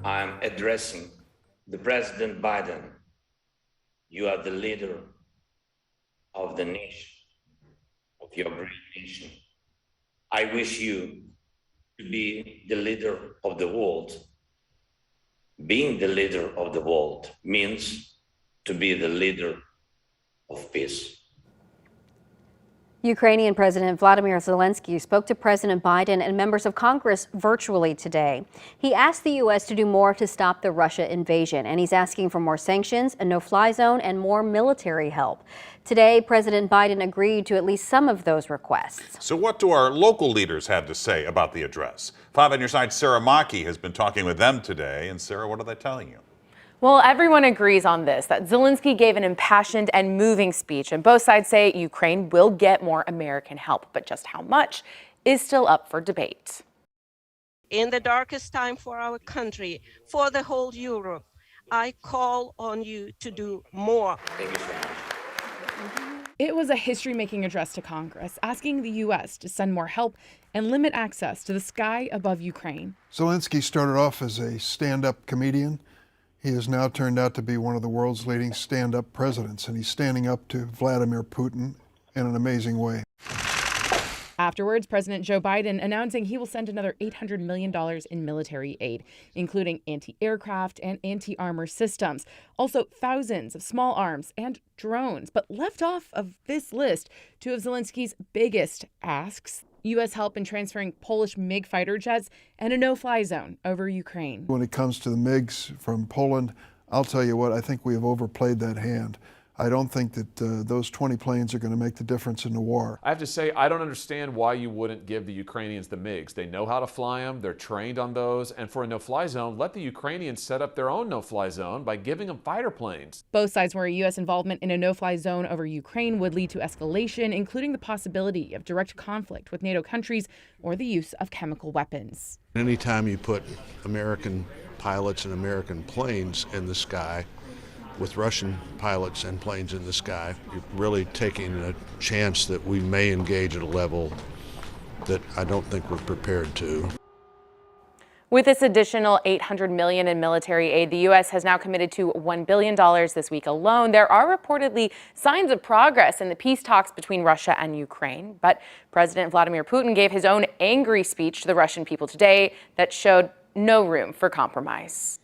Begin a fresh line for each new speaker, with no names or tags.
I'm addressing the President Biden. You are the leader of the nation, of your great nation. I wish you to be the leader of the world. Being the leader of the world means to be the leader of peace.
Ukrainian President Volodymyr Zelenskyy spoke to President Biden and members of Congress virtually today. He asked the U.S. to do more to stop the Russia invasion, and he's asking for more sanctions, a no-fly zone, and more military help. Today, President Biden agreed to at least some of those requests.
So what do our local leaders have to say about the address? 5 on your side, Sarah Maki has been talking with them today. And Sarah, what are they telling you?
Well, everyone agrees on this, that Zelensky gave an impassioned and moving speech, and both sides say Ukraine will get more American help, but just how much is still up for debate.
In the darkest time for our country, for the whole Europe, I call on you to do more.
Thank you so much.
It was a history-making address to Congress, asking the U.S. to send more help and limit access to the sky above Ukraine.
Zelensky started off as a stand-up comedian. He has now turned out to be one of the world's leading stand-up presidents, and he's standing up to Vladimir Putin in an amazing way.
Afterwards, President Joe Biden announcing he will send another $800 million in military aid, including anti-aircraft and anti-armor systems, also thousands of small arms and drones. But left off of this list, two of Zelensky's biggest asks: U.S. help in transferring Polish MiG fighter jets and a no-fly zone over Ukraine.
When it comes to the MiGs from Poland, I'll tell you what, I think we have overplayed that hand. I don't think that those 20 planes are going to make the difference in the war.
I have to say, I don't understand why you wouldn't give the Ukrainians the MiGs. They know how to fly them, they're trained on those, and for a no-fly zone, let the Ukrainians set up their own no-fly zone by giving them fighter planes.
Both sides worry U.S. involvement in a no-fly zone over Ukraine would lead to escalation, including the possibility of direct conflict with NATO countries or the use of chemical weapons.
Anytime you put American pilots and American planes in the sky, with Russian pilots and planes in the sky, you're really taking a chance that we may engage at a level that I don't think we're prepared to.
With this additional $800 million in military aid, the U.S. has now committed to $1 billion this week alone. There are reportedly signs of progress in the peace talks between Russia and Ukraine, but President Vladimir Putin gave his own angry speech to the Russian people today that showed no room for compromise.